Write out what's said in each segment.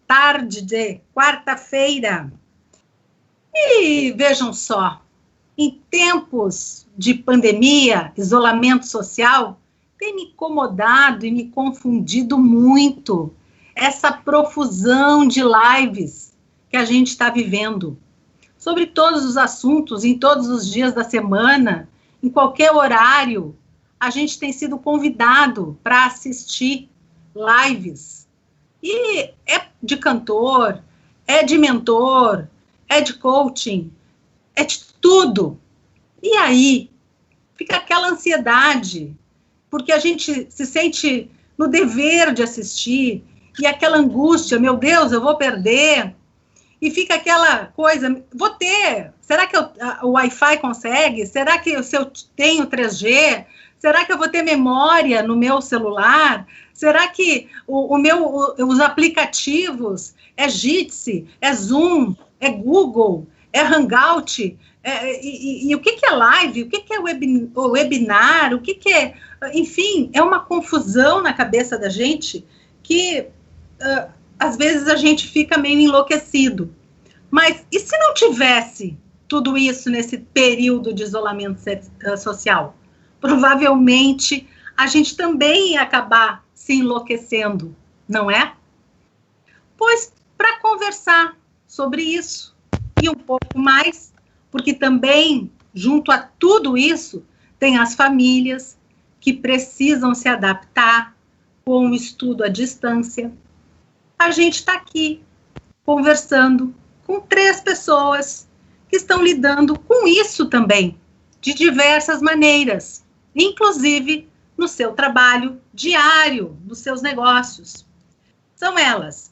tarde de quarta-feira. E vejam só, em tempos de pandemia, isolamento social, tem me incomodado e me confundido muito essa profusão de lives que a gente está vivendo, sobre todos os assuntos, em todos os dias da semana, em qualquer horário, a gente tem sido convidado para assistir lives. E é de cantor, é de mentor, é de coaching, é de tudo. E aí, fica aquela ansiedade, porque a gente se sente no dever de assistir, e aquela angústia, meu Deus, eu vou perder, e fica aquela coisa, vou ter, será que o Wi-Fi consegue? Será que se eu tenho 3G? Será que eu vou ter memória no meu celular? Será que os aplicativos, é Jitsi, é Zoom, é Google, é Hangout, e o que é live, o que é webinar, o que é... Enfim, é uma confusão na cabeça da gente que, às vezes, a gente fica meio enlouquecido. Mas e se não tivesse tudo isso nesse período de isolamento social? Provavelmente a gente também ia acabar se enlouquecendo, não é? Pois, para conversar sobre isso e um pouco mais, porque também, junto a tudo isso, tem as famílias que precisam se adaptar com o estudo à distância. A gente está aqui conversando com 3 pessoas que estão lidando com isso também, de diversas maneiras, inclusive no seu trabalho diário, nos seus negócios. São elas,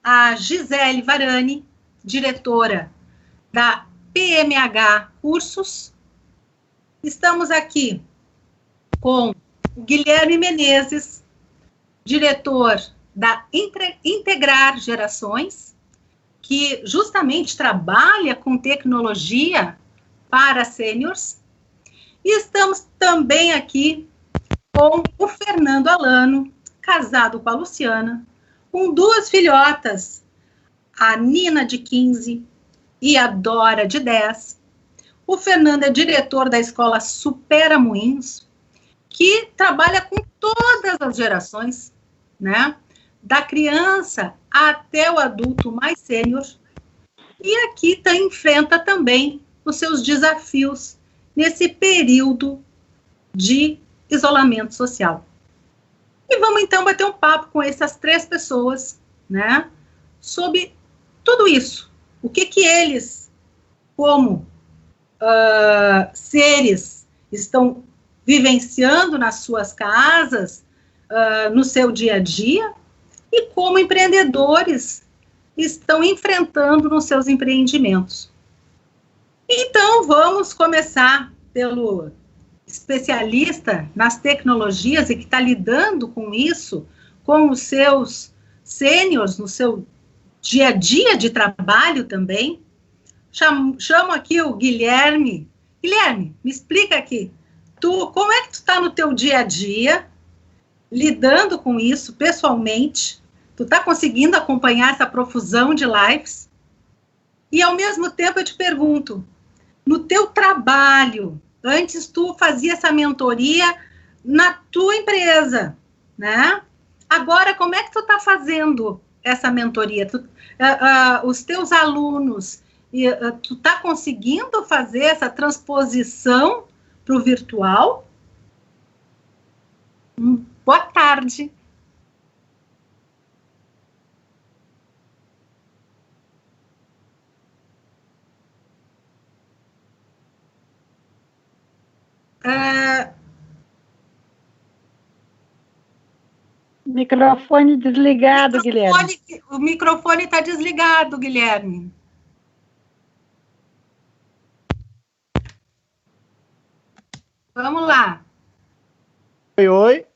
a Gisele Varani, diretora da PMH Cursos. Estamos aqui com o Guilherme Menezes, diretor da Integrar Gerações, que justamente trabalha com tecnologia para sêniors. E estamos também aqui com o Fernando Alano, casado com a Luciana, com 2 filhotas, a Nina, de 15, e a Dora, de 10. O Fernando é diretor da escola Supera Moinhos, que trabalha com todas as gerações, né? Da criança até o adulto mais sênior. E aqui enfrenta também os seus desafios nesse período de isolamento social. E vamos então bater um papo com essas 3 pessoas, né? Sobre tudo isso. O que eles, como seres, estão vivenciando nas suas casas, no seu dia a dia, e como empreendedores estão enfrentando nos seus empreendimentos. Então, vamos começar pelo especialista nas tecnologias e que está lidando com isso, com os seus sêniors, no seu dia a dia de trabalho também. Chamo aqui o Guilherme. Guilherme, me explica aqui, como é que tu está no teu dia a dia, lidando com isso pessoalmente? Tu está conseguindo acompanhar essa profusão de lives? E, ao mesmo tempo, eu te pergunto, no teu trabalho, antes tu fazia essa mentoria na tua empresa, né? Agora, como é que tu está fazendo essa mentoria? Os teus alunos, tu está conseguindo fazer essa transposição para o virtual? Boa tarde. Microfone desligado, Guilherme. O microfone está desligado, Guilherme. Vamos lá. Oi.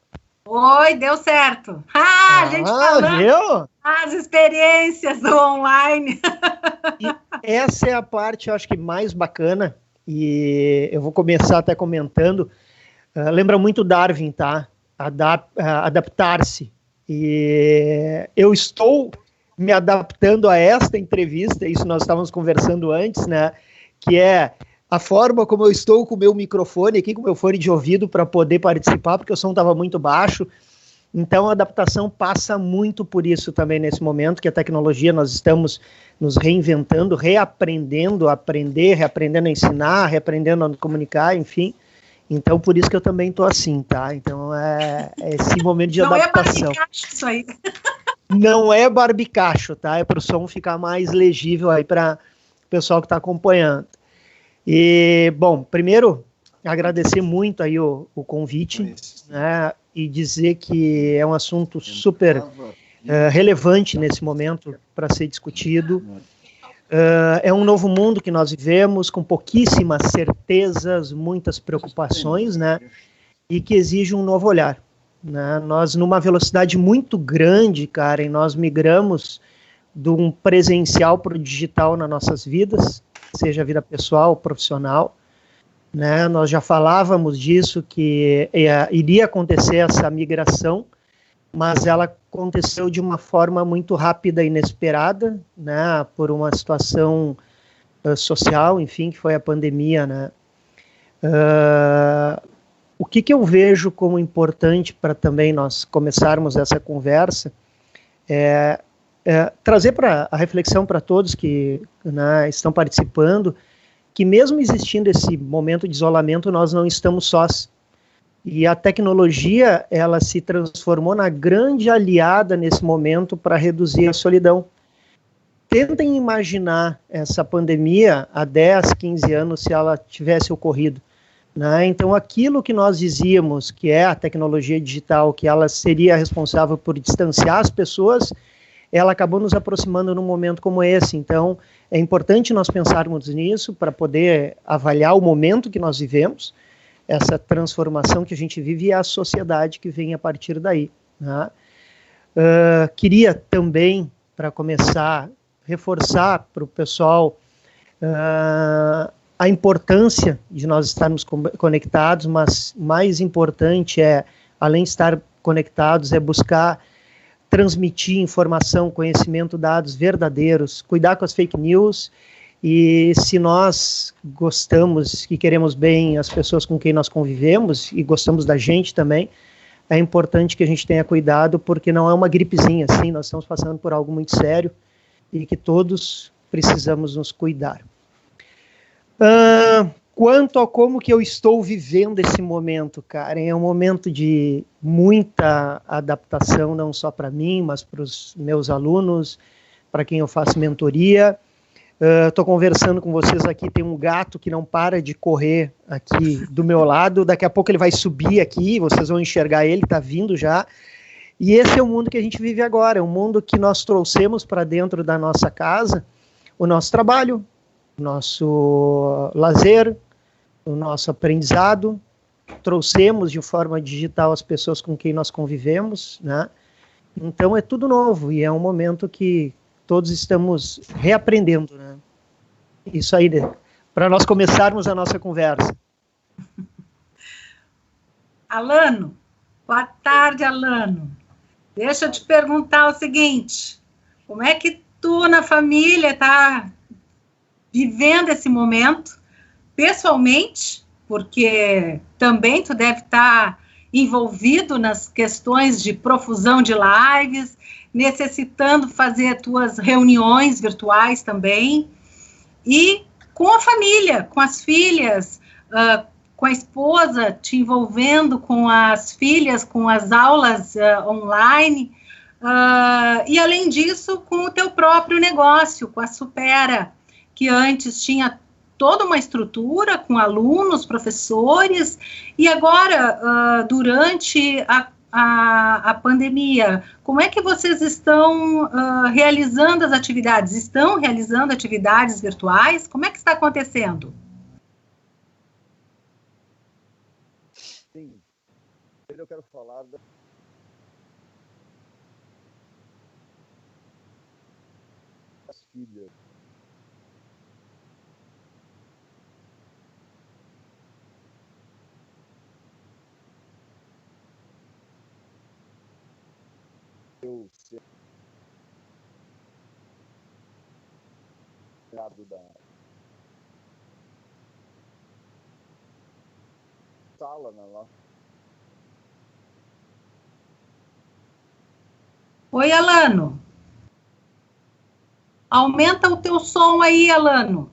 Oi, deu certo. A gente falando viu? as experiências do online. E essa é a parte, eu acho que mais bacana, e eu vou começar até comentando. Lembra muito Darwin, tá? Adaptar-se. E eu estou me adaptando a esta entrevista, isso nós estávamos conversando antes, né? Que é a forma como eu estou com o meu microfone aqui, com o meu fone de ouvido para poder participar, porque o som estava muito baixo. Então, a adaptação passa muito por isso também nesse momento, que a tecnologia, nós estamos nos reinventando, reaprendendo a aprender, reaprendendo a ensinar, reaprendendo a comunicar, enfim. Então, por isso que eu também estou assim, tá? Então, é esse momento de adaptação. Não é barbicacho isso aí. Não é barbicacho, tá? É para o som ficar mais legível aí para o pessoal que está acompanhando. E, bom, primeiro, agradecer muito aí o convite, né? E dizer que é um assunto super relevante nesse momento para ser discutido. É um novo mundo que nós vivemos, com pouquíssimas certezas, muitas preocupações, né? E que exige um novo olhar, né? Nós, numa velocidade muito grande, Karen, nós migramos de um presencial para o digital nas nossas vidas, seja a vida pessoal ou profissional, né? Nós já falávamos disso, que iria acontecer essa migração, mas ela aconteceu de uma forma muito rápida e inesperada, né? Por uma situação social, enfim, que foi a pandemia, né? O que eu vejo como importante para também nós começarmos essa conversa é trazer para a reflexão para todos que, né, estão participando, que mesmo existindo esse momento de isolamento, nós não estamos sós. E a tecnologia, ela se transformou na grande aliada nesse momento para reduzir a solidão. Tentem imaginar essa pandemia há 10, 15 anos, se ela tivesse ocorrido, né? Então, aquilo que nós dizíamos, que é a tecnologia digital, que ela seria responsável por distanciar as pessoas, ela acabou nos aproximando num momento como esse. Então, é importante nós pensarmos nisso para poder avaliar o momento que nós vivemos, essa transformação que a gente vive e a sociedade que vem a partir daí, né? Queria também, para começar, reforçar para o pessoal a importância de nós estarmos conectados, mas mais importante além de estar conectados, é buscar transmitir informação, conhecimento, dados verdadeiros, cuidar com as fake news. E se nós gostamos e queremos bem as pessoas com quem nós convivemos e gostamos da gente também, é importante que a gente tenha cuidado, porque não é uma gripezinha, sim, nós estamos passando por algo muito sério e que todos precisamos nos cuidar. Quanto a como que eu estou vivendo esse momento, Karen, é um momento de muita adaptação, não só para mim, mas para os meus alunos, para quem eu faço mentoria. Estou conversando com vocês aqui, tem um gato que não para de correr aqui do meu lado, daqui a pouco ele vai subir aqui, vocês vão enxergar ele, está vindo já. E esse é o mundo que a gente vive agora, é um mundo que nós trouxemos para dentro da nossa casa, o nosso trabalho, o nosso lazer, o nosso aprendizado, trouxemos de forma digital as pessoas com quem nós convivemos, né? Então é tudo novo e é um momento que todos estamos reaprendendo, né? Isso aí, para nós começarmos a nossa conversa. Alano, boa tarde, Alano. Deixa eu te perguntar o seguinte, como é que tu na família está vivendo esse momento, pessoalmente, porque também tu deve estar envolvido nas questões de profusão de lives, necessitando fazer tuas reuniões virtuais também, e com a família, com as filhas, com a esposa, te envolvendo com as filhas, com as aulas online, e além disso, com o teu próprio negócio, com a Supera, que antes tinha toda uma estrutura com alunos, professores, e agora, durante a pandemia, como é que vocês estão realizando as atividades? Estão realizando atividades virtuais? Como é que está acontecendo? Sim, eu quero falar das filhas. Eu da sala na nossa. Oi, Alano. Aumenta o teu som aí, Alano.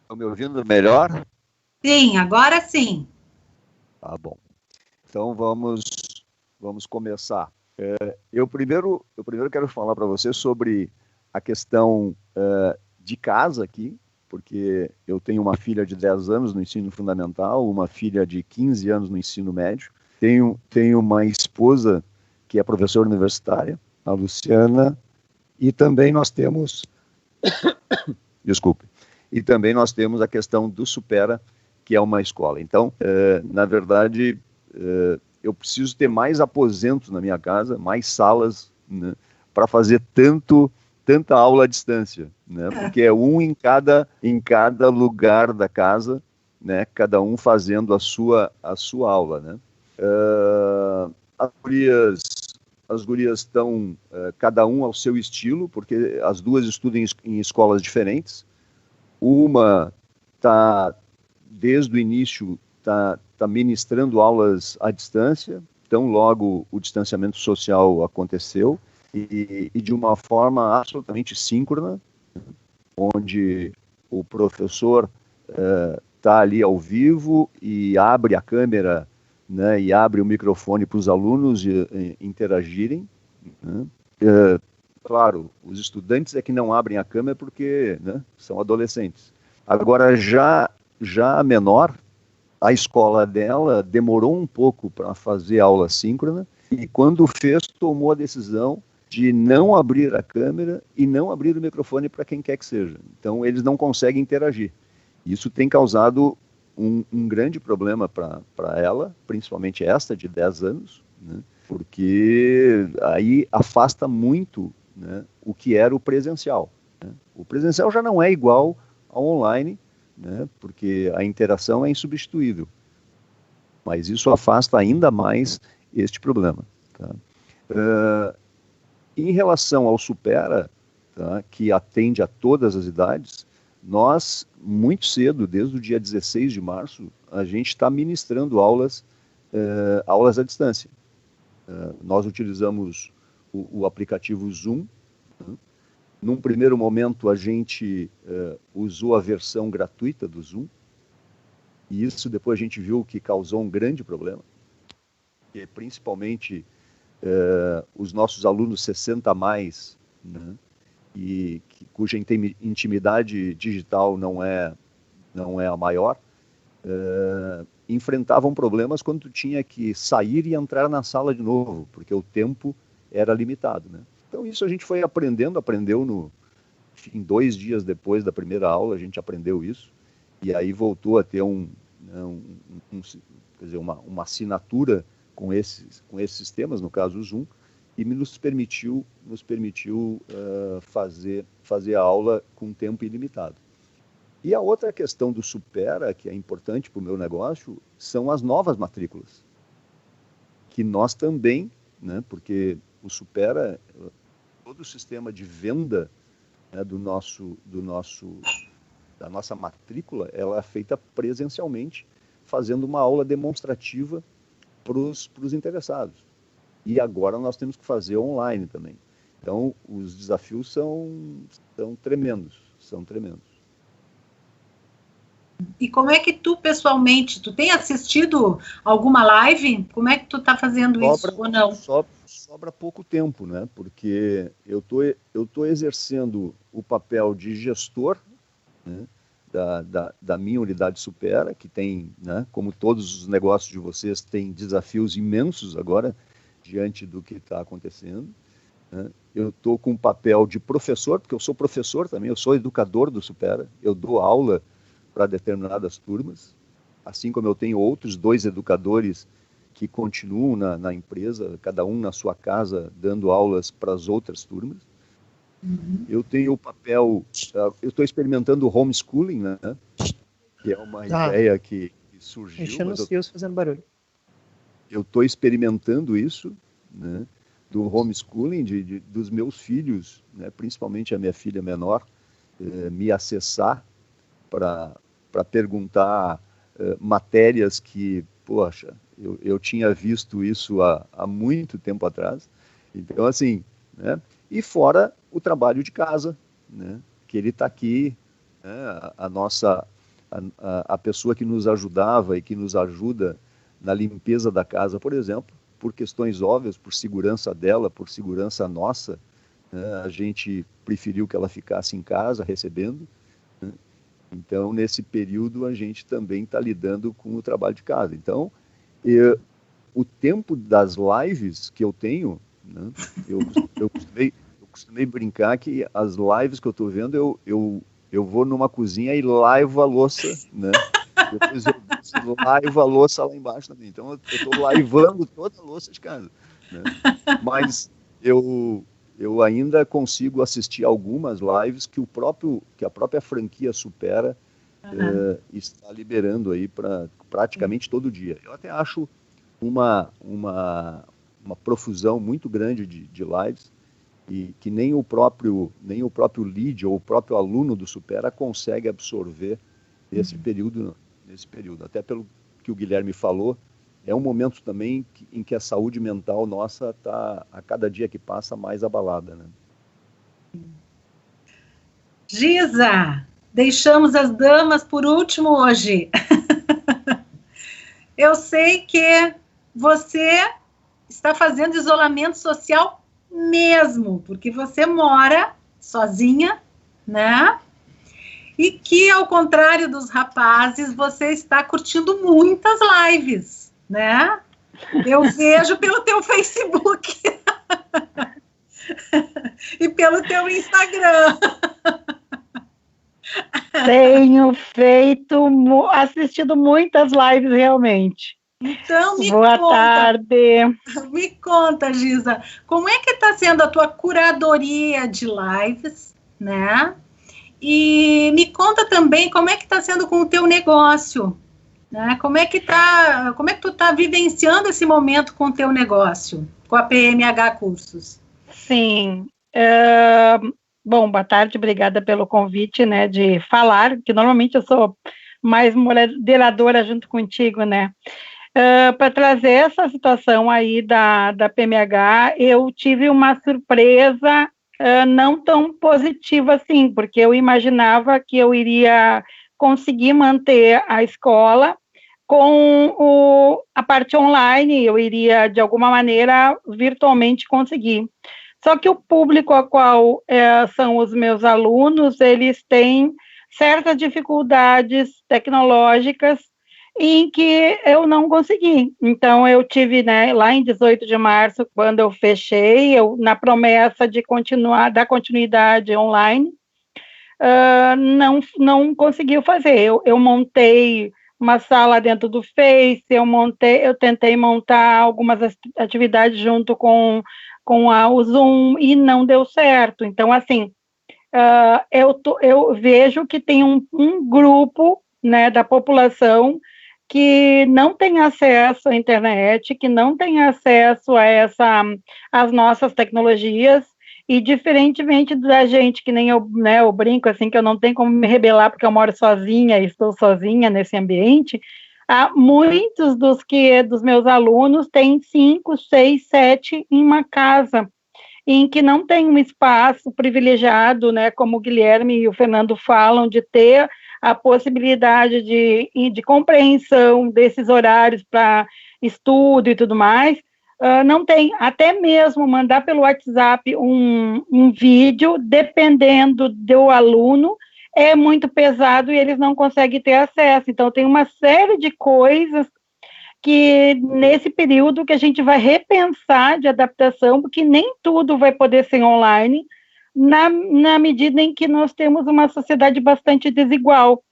Estão me ouvindo melhor? Sim, agora sim. Tá bom. Então vamos começar. Eu primeiro quero falar para você sobre a questão de casa aqui, porque eu tenho uma filha de 10 anos no ensino fundamental, uma filha de 15 anos no ensino médio, tenho uma esposa que é professora universitária, a Luciana, e também nós temos, desculpe, e também nós temos a questão do Supera, que é uma escola. Então, na verdade, eu preciso ter mais aposentos na minha casa, mais salas, né, para fazer tanta aula à distância, né? Porque é um em cada lugar da casa, né? Cada um fazendo a sua aula, né? As gurias estão cada um ao seu estilo, porque as duas estudam em escolas diferentes. Uma está desde o início está ministrando aulas à distância, então logo o distanciamento social aconteceu, e de uma forma absolutamente síncrona, onde o professor está ali ao vivo e abre a câmera, né, e abre o microfone para os alunos interagirem, né? Claro, os estudantes é que não abrem a câmera porque, né, são adolescentes. Agora, já a menor, a escola dela demorou um pouco para fazer aula síncrona e quando fez, tomou a decisão de não abrir a câmera e não abrir o microfone para quem quer que seja. Então, eles não conseguem interagir. Isso tem causado um grande problema para ela, principalmente esta de 10 anos, né? Porque aí afasta muito, né, o que era o presencial, né? O presencial já não é igual ao online, né, porque a interação é insubstituível. Mas isso afasta ainda mais este problema. Tá? Em relação ao Supera, tá, que atende a todas as idades, nós, muito cedo, desde o dia 16 de março, a gente está ministrando aulas à distância. Nós utilizamos o aplicativo Zoom. Né? Num primeiro momento, a gente usou a versão gratuita do Zoom, e isso depois a gente viu que causou um grande problema, que principalmente os nossos alunos 60 a mais, né, e cuja intimidade digital não é a maior, enfrentavam problemas quando tinha que sair e entrar na sala de novo, porque o tempo era limitado, né? Então isso a gente foi aprendeu em 2 dias depois da primeira aula, a gente aprendeu isso, e aí voltou a ter quer dizer, uma assinatura com esses sistemas, no caso o Zoom, e nos permitiu fazer a aula com tempo ilimitado. E a outra questão do Supera, que é importante para o meu negócio, são as novas matrículas, que nós também, né, porque o Supera, todo o sistema de venda, né, da nossa matrícula, ela é feita presencialmente, fazendo uma aula demonstrativa para os interessados. E agora nós temos que fazer online também. Então, os desafios são tremendos, E como é que tu, pessoalmente, tu tem assistido alguma live? Como é que tu está fazendo isso ou não? Sobra pouco tempo, né? Porque eu tô exercendo o papel de gestor, né, da minha unidade Supera, que tem, né, como todos os negócios de vocês, tem desafios imensos agora, diante do que está acontecendo, né? Eu estou com o papel de professor, porque eu sou professor também, eu sou educador do Supera, eu dou aula para determinadas turmas, assim como eu tenho outros 2 educadores que continuam na empresa, cada um na sua casa, dando aulas para as outras turmas. Eu tenho o papel, eu estou experimentando o homeschooling, né? Que é uma ideia que surgiu. Mexendo nos fios, fazendo barulho. Eu estou experimentando isso, né? Do homeschooling, dos meus filhos, né? Principalmente a minha filha menor, me acessar para perguntar matérias que, poxa, eu tinha visto isso há muito tempo atrás. Então, assim, né? E fora o trabalho de casa, né? Que ele está aqui, né? A pessoa que nos ajudava e que nos ajuda na limpeza da casa, por exemplo, por questões óbvias, por segurança dela, por segurança nossa, né? A gente preferiu que ela ficasse em casa recebendo, né? Então, nesse período, a gente também está lidando com o trabalho de casa. Então, o tempo das lives que eu tenho, né? Eu costumei brincar que as lives que eu estou vendo, eu vou numa cozinha e lavo a louça, né? Depois eu lavo a louça lá embaixo também. Então, eu estou lavando toda a louça de casa, né? Mas eu ainda consigo assistir algumas lives que a própria franquia Supera está liberando aí para praticamente todo dia. Eu até acho uma profusão muito grande de lives e que nem o próprio lead ou o próprio aluno do Supera consegue absorver nesse período. Até pelo que o Guilherme falou, é um momento também em que a saúde mental nossa está, a cada dia que passa, mais abalada, né? Giza, deixamos as damas por último hoje. Eu sei que você está fazendo isolamento social mesmo, porque você mora sozinha, né? E que, ao contrário dos rapazes, você está curtindo muitas lives, né? Eu vejo pelo teu Facebook e pelo teu Instagram. Tenho assistido muitas lives, realmente. Então, Boa tarde. Me conta, Giza, como é que está sendo a tua curadoria de lives, né? E me conta também como é que está sendo com o teu negócio, né? Como é que tu está vivenciando esse momento com o teu negócio, com a PMH Cursos? Sim. Bom, boa tarde, obrigada pelo convite, né, de falar, que normalmente eu sou mais moderadora junto contigo, né? Para trazer essa situação aí da PMH, eu tive uma surpresa não tão positiva assim, porque eu imaginava que eu iria conseguir manter a escola com a parte online, eu iria, de alguma maneira, virtualmente conseguir. Só que o público a qual são os meus alunos, eles têm certas dificuldades tecnológicas em que eu não consegui. Então, eu tive, né, lá em 18 de março, quando eu fechei, na promessa de dar continuidade online, não conseguiu fazer. Eu montei uma sala dentro do Face, eu tentei montar algumas atividades junto com o Zoom e não deu certo. Então, assim, eu vejo que tem um grupo, né, da população que não tem acesso à internet, que não tem acesso às nossas tecnologias, e diferentemente da gente, que nem eu, né, eu brinco assim, que eu não tenho como me rebelar porque eu moro sozinha, estou sozinha nesse ambiente, muitos dos meus alunos têm 5, 6, 7 em uma casa, em que não tem um espaço privilegiado, né, como o Guilherme e o Fernando falam, de ter a possibilidade de compreensão desses horários para estudo e tudo mais. Não tem, até mesmo mandar pelo WhatsApp um vídeo, dependendo do aluno, é muito pesado e eles não conseguem ter acesso. Então, tem uma série de coisas que nesse período que a gente vai repensar de adaptação, porque nem tudo vai poder ser online, na medida em que nós temos uma sociedade bastante desigual.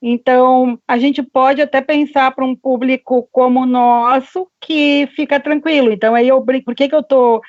Então, a gente pode até pensar para um público como o nosso, que fica tranquilo. Então, aí por que eu estou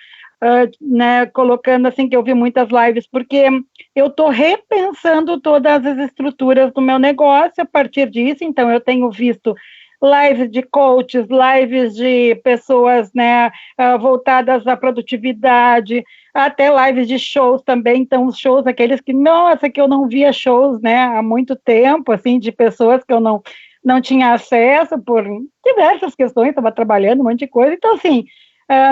né, colocando assim, que eu vi muitas lives, porque eu estou repensando todas as estruturas do meu negócio a partir disso. Então eu tenho visto lives de coaches, lives de pessoas, né, voltadas à produtividade, até lives de shows também. Então os shows, aqueles que, nossa, que eu não via shows, né, há muito tempo, assim, de pessoas que eu não tinha acesso por diversas questões, estava trabalhando um monte de coisa. Então, assim,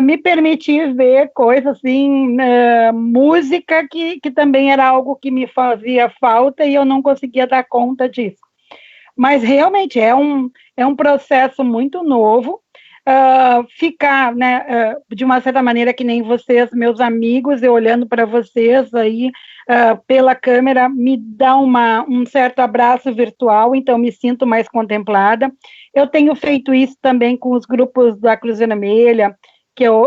me permiti ver coisas assim, música que também era algo que me fazia falta e eu não conseguia dar conta disso. Mas realmente é um processo muito novo. Ficar, né, de uma certa maneira que nem vocês, meus amigos, eu olhando para vocês aí pela câmera, me dá um certo abraço virtual, então me sinto mais contemplada. Eu tenho feito isso também com os grupos da Cruz Vermelha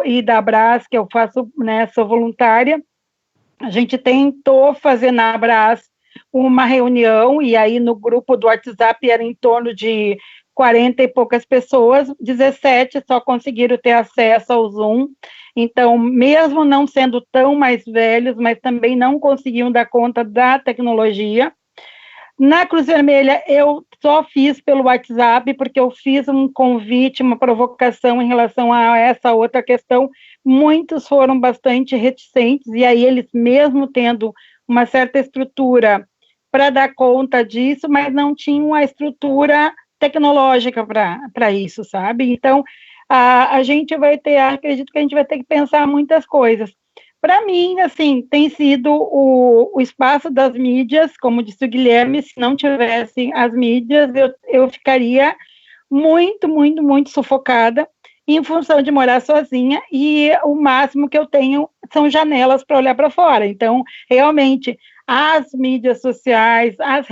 e da Abras, que eu faço, né, sou voluntária. A gente tentou fazer na Abras uma reunião, e aí no grupo do WhatsApp era em torno de 40 e poucas pessoas, 17 só conseguiram ter acesso ao Zoom. Então, mesmo não sendo tão mais velhos, mas também não conseguiam dar conta da tecnologia. Na Cruz Vermelha, eu só fiz pelo WhatsApp, porque eu fiz um convite, uma provocação em relação a essa outra questão. Muitos foram bastante reticentes, e aí eles, mesmo tendo uma certa estrutura para dar conta disso, mas não tinham a estrutura tecnológica para isso, sabe? Então, a gente vai ter, acredito que a gente vai ter que pensar muitas coisas. Para mim, assim, tem sido o espaço das mídias, como disse o Guilherme, se não tivessem as mídias, eu ficaria muito, muito, muito sufocada, em função de morar sozinha, e o máximo que eu tenho são janelas para olhar para fora. Então, realmente, as mídias sociais, as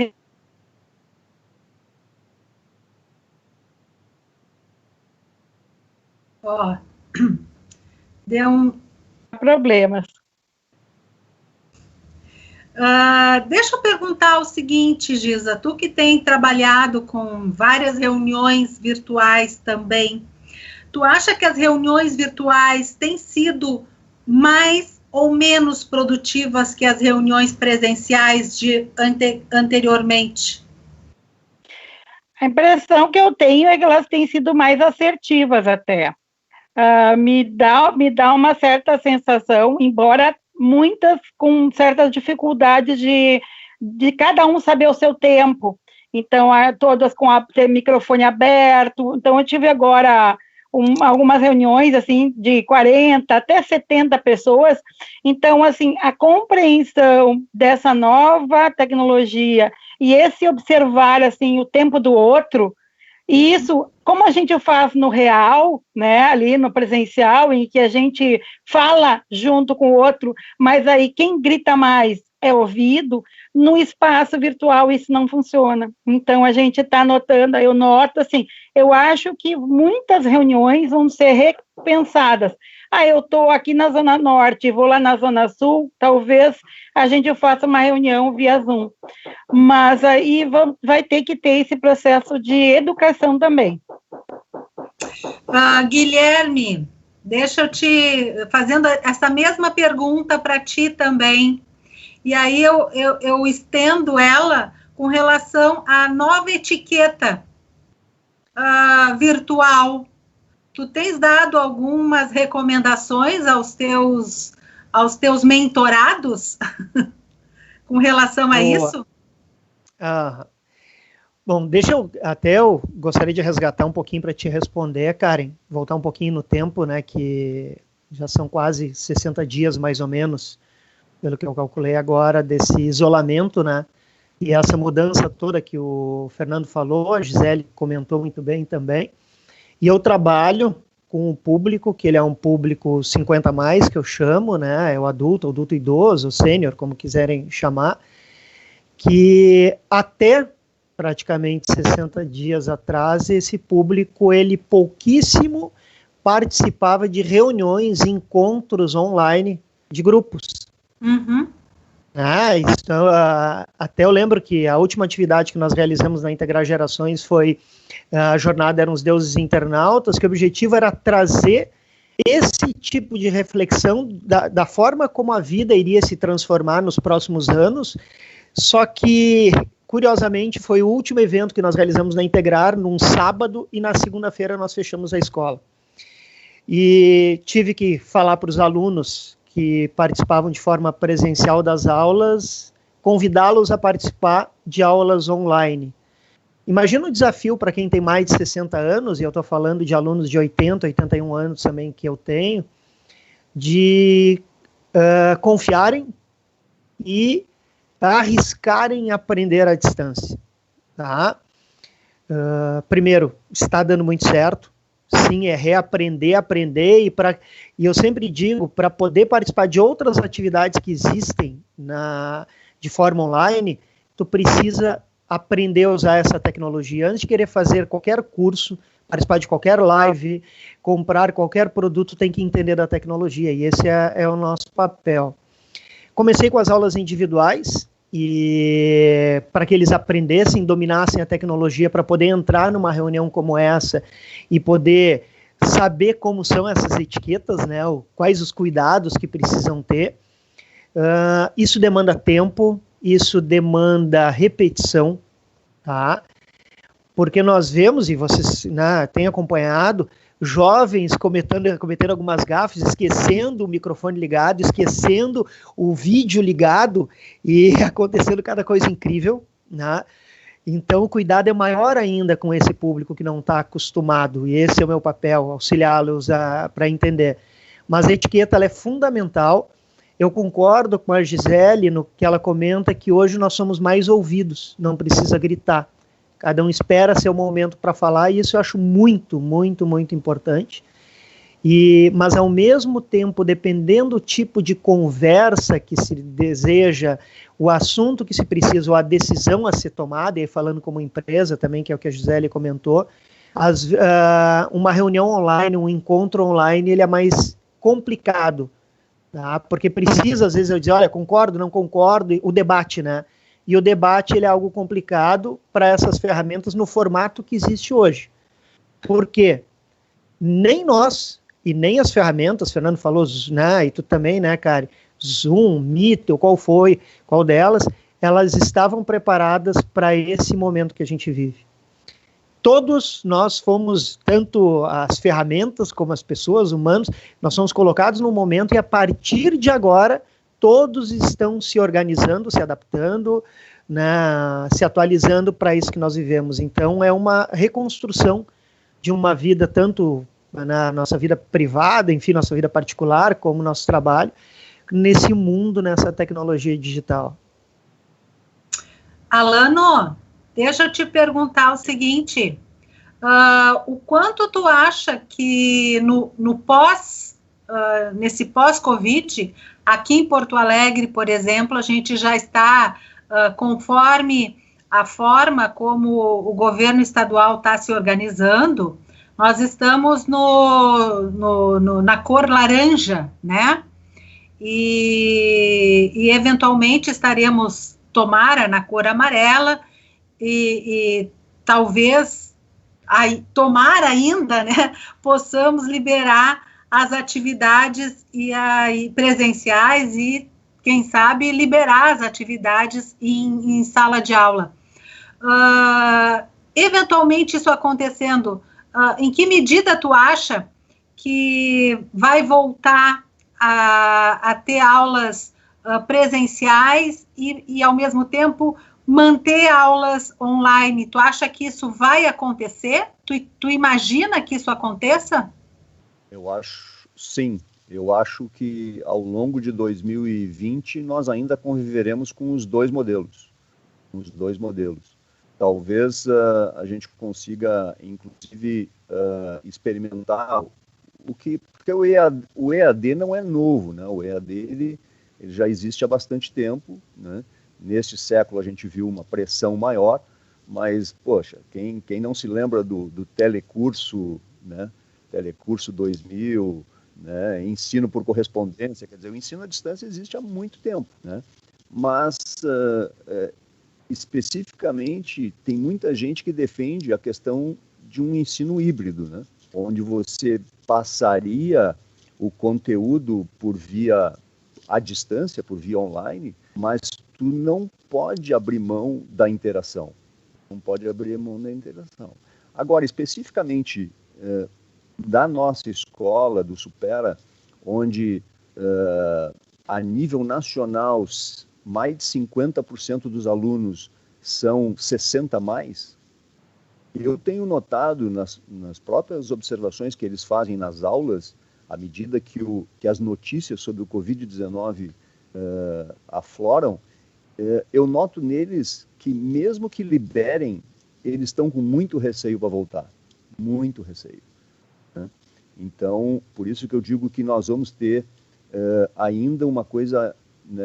deu problemas. Deixa eu perguntar o seguinte, Giza, tu que tem trabalhado com várias reuniões virtuais também, tu acha que as reuniões virtuais têm sido mais ou menos produtivas que as reuniões presenciais anteriormente? A impressão que eu tenho é que elas têm sido mais assertivas até. Me dá uma certa sensação, embora muitas com certas dificuldades de cada um saber o seu tempo. Então, todas com ter microfone aberto. Então, eu tive agora algumas reuniões, assim, de 40 até 70 pessoas. Então, assim, a compreensão dessa nova tecnologia e esse observar, assim, o tempo do outro, e isso, como a gente faz no real, né, ali no presencial, em que a gente fala junto com o outro, mas aí quem grita mais é ouvido, no espaço virtual isso não funciona. Então, a gente está notando, eu noto assim, eu acho que muitas reuniões vão ser repensadas. Eu estou aqui na Zona Norte, vou lá na Zona Sul, talvez a gente faça uma reunião via Zoom. Mas aí vai ter que ter esse processo de educação também. Guilherme, deixa eu te fazendo essa mesma pergunta para ti também. E aí eu estendo ela com relação à nova etiqueta virtual. Tu tens dado algumas recomendações aos teus mentorados com relação a isso? Bom, eu gostaria de resgatar um pouquinho para te responder, Karen, voltar um pouquinho no tempo, né, que já são quase 60 dias, mais ou menos, pelo que eu calculei agora, desse isolamento, né, e essa mudança toda que o Fernando falou, a Gisele comentou muito bem também. E eu trabalho com o público, que ele é um público 50 mais, que eu chamo, né? É o adulto idoso, o sênior, como quiserem chamar, que até praticamente 60 dias atrás, esse público, ele pouquíssimo participava de reuniões, encontros online de grupos. Uhum. Então, até eu lembro que a última atividade que nós realizamos na Integrar Gerações foi a jornada Eram os Deuses Internautas, que o objetivo era trazer esse tipo de reflexão da forma como a vida iria se transformar nos próximos anos, só que, curiosamente, foi o último evento que nós realizamos na Integrar, num sábado, e na segunda-feira nós fechamos a escola. E tive que falar para os alunos que participavam de forma presencial das aulas, convidá-los a participar de aulas online. Imagina o desafio para quem tem mais de 60 anos, e eu estou falando de alunos de 80, 81 anos também que eu tenho, de confiarem e arriscarem aprender à distância. Tá? Primeiro, está dando muito certo. Sim, é reaprender, aprender, e eu sempre digo, para poder participar de outras atividades que existem de forma online, tu precisa aprender a usar essa tecnologia. Antes de querer fazer qualquer curso, participar de qualquer live, comprar qualquer produto, tem que entender da tecnologia, e esse é o nosso papel. Comecei com as aulas individuais, e para que eles aprendessem, dominassem a tecnologia, para poder entrar numa reunião como essa e poder saber como são essas etiquetas, né, quais os cuidados que precisam ter. Isso demanda tempo, isso demanda repetição, tá? Porque nós vemos, e vocês, né, têm acompanhado, jovens cometendo algumas gafes, esquecendo o microfone ligado, esquecendo o vídeo ligado, e acontecendo cada coisa incrível, né? Então o cuidado é maior ainda com esse público que não está acostumado, e esse é o meu papel, auxiliá-los para entender. Mas a etiqueta, ela é fundamental. Eu concordo com a Gisele no que ela comenta, que hoje nós somos mais ouvidos, não precisa gritar. Cada um espera seu momento para falar, e isso eu acho muito, muito, muito importante. Mas, ao mesmo tempo, dependendo do tipo de conversa que se deseja, o assunto que se precisa, ou a decisão a ser tomada, e falando como empresa também, que é o que a Gisele comentou, uma reunião online, um encontro online, ele é mais complicado, tá? Porque precisa, às vezes, eu dizer, olha, concordo, não concordo, o debate, né? E o debate, ele é algo complicado para essas ferramentas no formato que existe hoje. Por quê? Nem nós e nem as ferramentas, Fernando falou, né, e tu também, né, Kari, Zoom, Meet, qual delas, elas estavam preparadas para esse momento que a gente vive. Todos nós fomos, tanto as ferramentas como as pessoas, humanos, nós somos colocados num momento, e a partir de agora, todos estão se organizando, se adaptando, né, se atualizando para isso que nós vivemos. Então, é uma reconstrução de uma vida, tanto na nossa vida privada, enfim, nossa vida particular, como nosso trabalho, nesse mundo, nessa tecnologia digital. Alano, deixa eu te perguntar o seguinte, o quanto tu acha que nesse pós-Covid, aqui em Porto Alegre, por exemplo, a gente já está, conforme a forma como o governo estadual está se organizando, nós estamos na cor laranja, né? E eventualmente estaremos, tomara, na cor amarela, e talvez, tomara ainda, né, possamos liberar as atividades presenciais e, quem sabe, liberar as atividades em sala de aula. Eventualmente, isso acontecendo, em que medida tu acha que vai voltar a ter aulas presenciais e, ao mesmo tempo, manter aulas online? Tu acha que isso vai acontecer? Tu imagina que isso aconteça? Eu acho, sim. Eu acho que ao longo de 2020 nós ainda conviveremos com os dois modelos. Talvez a gente consiga, inclusive, experimentar porque o EAD não é novo, né? O EAD ele já existe há bastante tempo, né? Neste século a gente viu uma pressão maior, mas, poxa, quem não se lembra do telecurso, né? Telecurso 2000, né? Ensino por correspondência, quer dizer, o ensino à distância existe há muito tempo, né? Mas, especificamente, tem muita gente que defende a questão de um ensino híbrido, né? Onde você passaria o conteúdo por via à distância, por via online, mas tu não pode abrir mão da interação. Não pode abrir mão da interação. Agora, especificamente da nossa escola, do Supera, onde a nível nacional mais de 50% dos alunos são 60 mais, eu tenho notado nas próprias observações que eles fazem nas aulas, à medida que as notícias sobre o Covid-19 afloram, eu noto neles que mesmo que liberem, eles estão com muito receio para voltar. Muito receio. Né? Então, por isso que eu digo que nós vamos ter ainda uma coisa, né,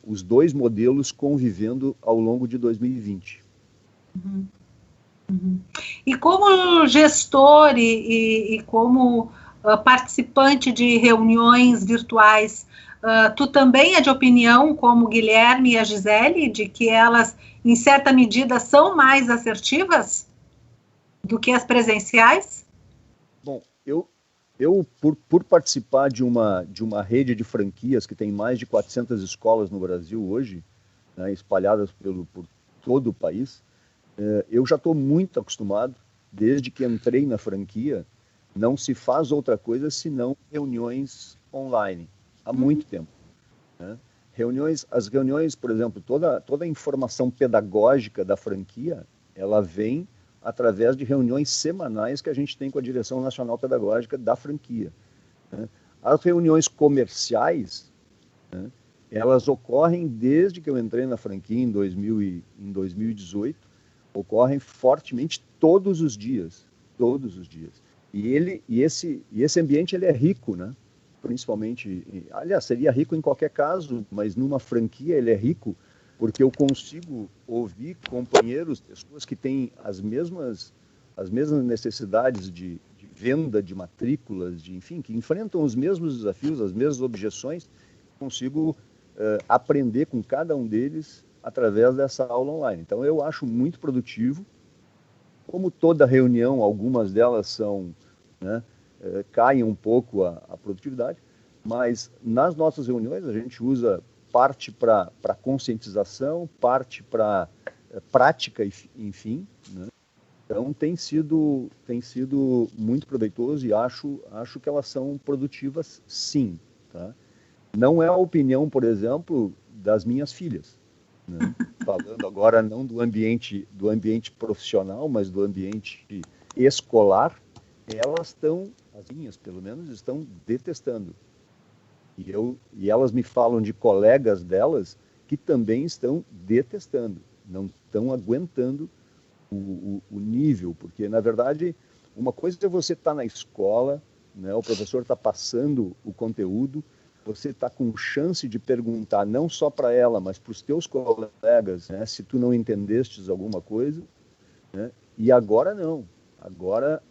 os dois modelos convivendo ao longo de 2020. Uhum. Uhum. E como gestor e como participante de reuniões virtuais, tu também é de opinião, como o Guilherme e a Gisele, de que elas, em certa medida, são mais assertivas do que as presenciais? Bom, eu por participar de uma rede de franquias que tem mais de 400 escolas no Brasil hoje, né, espalhadas por todo o país, eu já estou muito acostumado, desde que entrei na franquia, não se faz outra coisa senão reuniões online, há muito tempo. Né? As reuniões, por exemplo, toda a informação pedagógica da franquia, ela vem através de reuniões semanais que a gente tem com a Direção Nacional Pedagógica da franquia. Né? As reuniões comerciais, né, elas ocorrem desde que eu entrei na franquia em 2018, ocorrem fortemente todos os dias. E esse ambiente ele é rico, né? Principalmente, aliás, seria rico em qualquer caso, mas numa franquia ele é rico porque eu consigo ouvir companheiros, pessoas que têm as mesmas necessidades de venda de matrículas, enfim, que enfrentam os mesmos desafios, as mesmas objeções, consigo aprender com cada um deles através dessa aula online. Então, eu acho muito produtivo. Como toda reunião, algumas delas são, né, caem um pouco a produtividade, mas nas nossas reuniões a gente usa parte para conscientização, parte para prática, enfim. Né? Então, tem sido muito proveitoso e acho que elas são produtivas, sim. Tá? Não é a opinião, por exemplo, das minhas filhas. Né? Falando agora não do ambiente profissional, mas do ambiente escolar, elas estão, as minhas pelo menos, estão detestando. E elas me falam de colegas delas que também estão detestando, não estão aguentando o nível, porque na verdade uma coisa é você estar na escola, né, o professor está passando o conteúdo, você está com chance de perguntar não só para ela, mas para os teus colegas, né, se tu não entendestes alguma coisa, né, e agora não. Agora,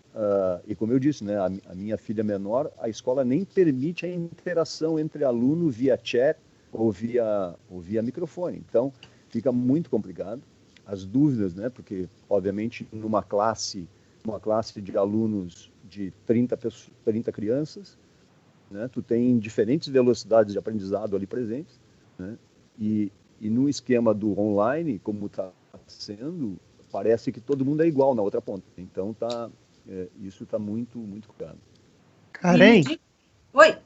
e como eu disse, né, a minha filha menor, a escola nem permite a interação entre aluno via chat ou via microfone. Então, fica muito complicado. As dúvidas, né, porque, obviamente, numa classe de alunos de 30 crianças, né, tu tem diferentes velocidades de aprendizado ali presentes, né, e no esquema do online, como está sendo, parece que todo mundo é igual na outra ponta. Então, isso está muito, muito complicado. Karen? Oi?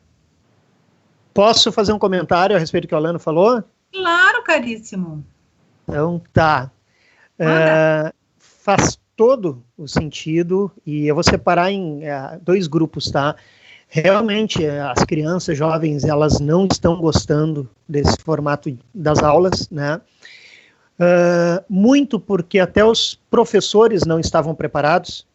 Posso fazer um comentário a respeito do que o Alano falou? Claro, caríssimo. Então, tá. Faz todo o sentido, e eu vou separar em dois grupos, tá? Realmente, as crianças jovens, elas não estão gostando desse formato das aulas, né? Muito porque até os professores não estavam preparados,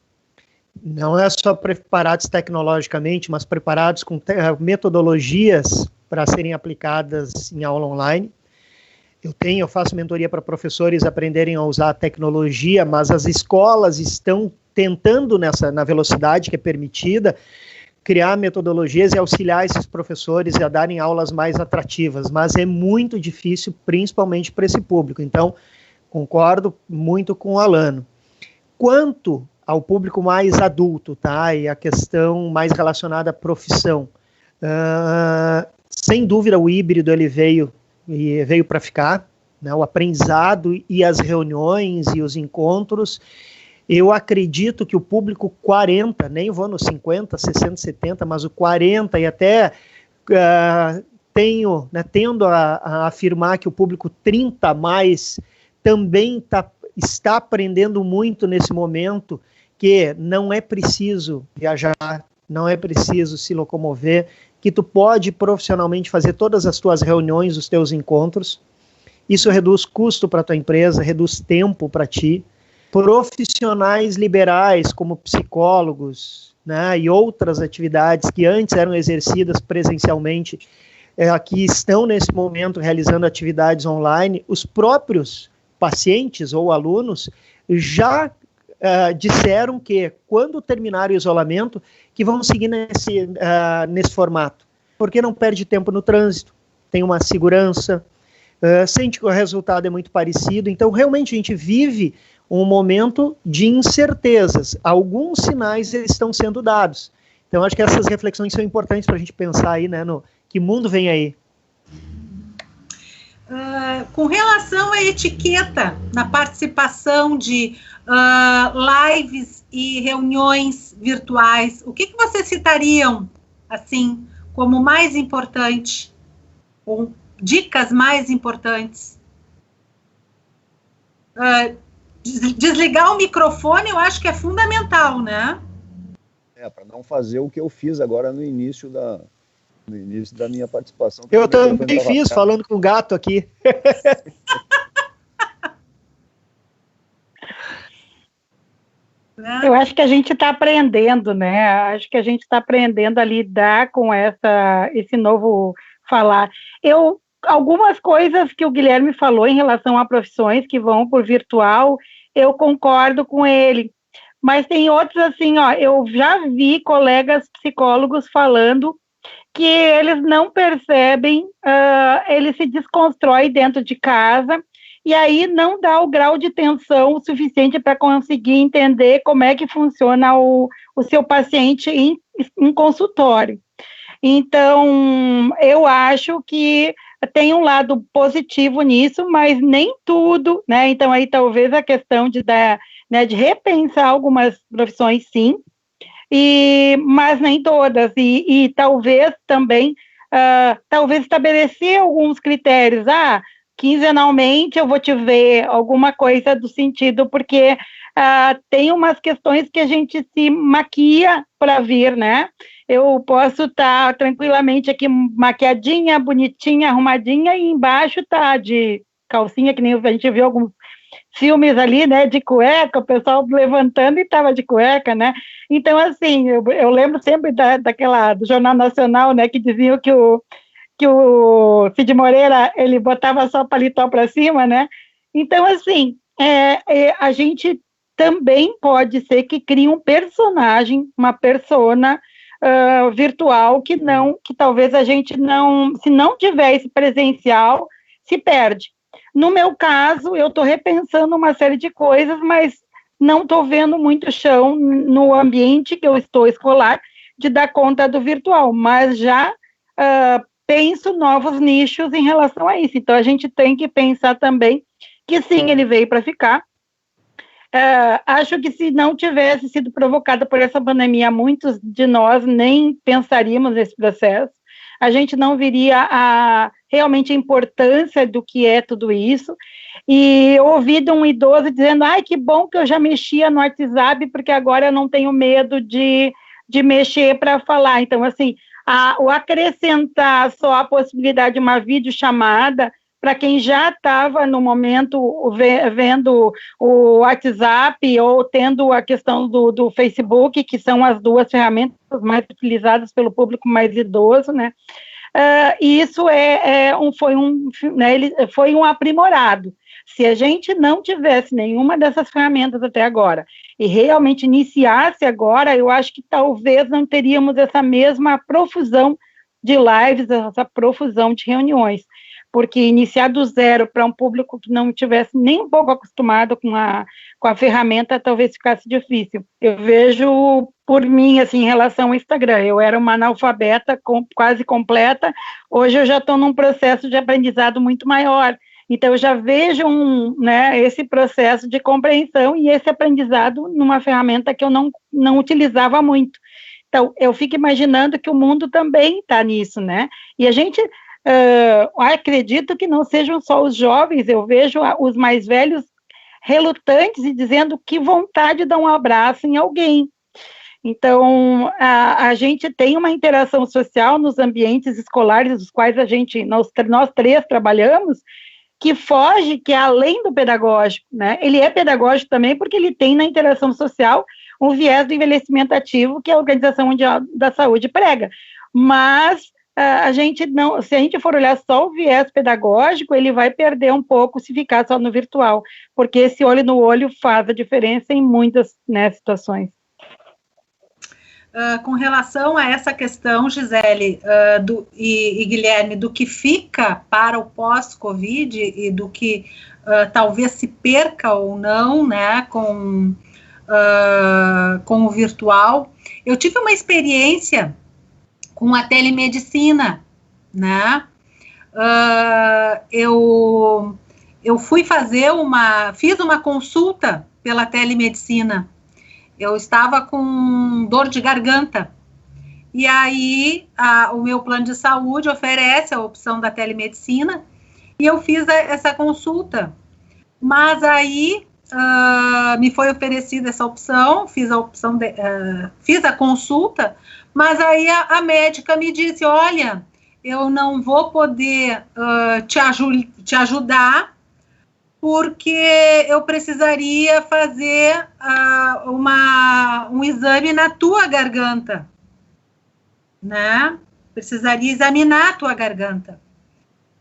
não é só preparados tecnologicamente, mas preparados com metodologias para serem aplicadas em aula online. Eu faço mentoria para professores aprenderem a usar a tecnologia, mas as escolas estão tentando, na velocidade que é permitida, criar metodologias e auxiliar esses professores a darem aulas mais atrativas, mas é muito difícil, principalmente para esse público. Então, concordo muito com o Alano. Quanto ao público mais adulto, tá? E a questão mais relacionada à profissão. Sem dúvida, o híbrido ele veio para ficar, né? O aprendizado e as reuniões e os encontros. Eu acredito que o público 40, nem vou no 50, 60, 70, mas o 40 e até tendo a afirmar que o público 30 mais também está aprendendo muito nesse momento, que não é preciso viajar, não é preciso se locomover, que tu pode profissionalmente fazer todas as tuas reuniões, os teus encontros. Isso reduz custo para a tua empresa, reduz tempo para ti. Profissionais liberais, como psicólogos, né, e outras atividades que antes eram exercidas presencialmente, que estão nesse momento realizando atividades online, os próprios pacientes ou alunos já disseram que, quando terminar o isolamento, que vão seguir nesse formato, porque não perde tempo no trânsito, tem uma segurança, sente que o resultado é muito parecido. Então, realmente, a gente vive um momento de incertezas. Alguns sinais estão sendo dados. Então, acho que essas reflexões são importantes para a gente pensar aí, né, no que mundo vem aí. Com relação à etiqueta na participação de lives e reuniões virtuais, o que vocês citariam, assim, como mais importante, ou dicas mais importantes? Desligar o microfone, eu acho que é fundamental, né? Para não fazer o que eu fiz agora no início da minha participação. Eu também fiz, falando com o gato aqui. Eu acho que a gente está aprendendo, né? Acho que a gente está aprendendo a lidar com esse novo falar. Algumas coisas que o Guilherme falou em relação a profissões que vão por virtual, eu concordo com ele. Mas tem outros assim, eu já vi colegas psicólogos falando que eles não percebem, ele se desconstrói dentro de casa, e aí não dá o grau de tensão o suficiente para conseguir entender como é que funciona o seu paciente em consultório. Então, eu acho que tem um lado positivo nisso, mas nem tudo, né? Então, aí talvez a questão de repensar algumas profissões, sim, mas nem todas, e talvez também, talvez estabelecer alguns critérios, quinzenalmente eu vou te ver, alguma coisa do sentido, porque tem umas questões que a gente se maquia para vir, né? Eu posso estar tranquilamente aqui maquiadinha, bonitinha, arrumadinha, e embaixo tá de calcinha, que nem a gente viu alguns filmes ali, né, de cueca, o pessoal levantando e estava de cueca, né? Então, assim, eu lembro sempre do Jornal Nacional, né, que diziam que o Cid Moreira, ele botava só paletó para cima, né? Então, assim, a gente também pode ser que crie um personagem, uma persona virtual que talvez a gente não, se não tiver esse presencial, se perde. No meu caso, eu estou repensando uma série de coisas, mas não estou vendo muito chão no ambiente que eu estou escolar de dar conta do virtual, mas já penso novos nichos em relação a isso. Então, a gente tem que pensar também que sim, ele veio para ficar. Acho que se não tivesse sido provocada por essa pandemia, muitos de nós nem pensaríamos nesse processo. A gente não viria realmente a importância do que é tudo isso. E eu ouvi de um idoso dizendo, que bom que eu já mexia no WhatsApp, porque agora eu não tenho medo de mexer para falar. Então, assim, o acrescentar só a possibilidade de uma videochamada, para quem já estava no momento vendo o WhatsApp ou tendo a questão do Facebook, que são as duas ferramentas mais utilizadas pelo público mais idoso, né? E isso foi um aprimorado. Se a gente não tivesse nenhuma dessas ferramentas até agora e realmente iniciasse agora, eu acho que talvez não teríamos essa mesma profusão de lives, essa profusão de reuniões. porque iniciar do zero para um público que não tivesse nem um pouco acostumado com a ferramenta, talvez ficasse difícil. Eu vejo por mim, assim, em relação ao Instagram, eu era uma analfabeta quase completa, hoje eu já estou num processo de aprendizado muito maior, então eu já vejo esse processo de compreensão e esse aprendizado numa ferramenta que eu não utilizava muito. Então, eu fico imaginando que o mundo também está nisso, né? E a gente... acredito que não sejam só os jovens, eu vejo os mais velhos relutantes e dizendo que vontade de dar um abraço em alguém. Então, a gente tem uma interação social nos ambientes escolares, dos quais nós três trabalhamos, que foge, que é além do pedagógico, né? Ele é pedagógico também porque ele tem na interação social um viés do envelhecimento ativo que a Organização Mundial da Saúde prega, mas se a gente for olhar só o viés pedagógico, ele vai perder um pouco se ficar só no virtual, porque esse olho no olho faz a diferença em muitas, né, situações. Com relação a essa questão, Gisele e Guilherme, do que fica para o pós-Covid e do que talvez se perca ou não, né, com o virtual, eu tive uma experiência com a telemedicina, né? Eu fiz uma consulta pela telemedicina. Eu estava com dor de garganta. E aí, o meu plano de saúde oferece a opção da telemedicina e eu fiz essa consulta. Mas aí, me foi oferecida essa opção, fiz a consulta, mas aí a médica me disse, olha, eu não vou poder te ajudar, porque eu precisaria fazer um exame na tua garganta, né? Precisaria examinar a tua garganta.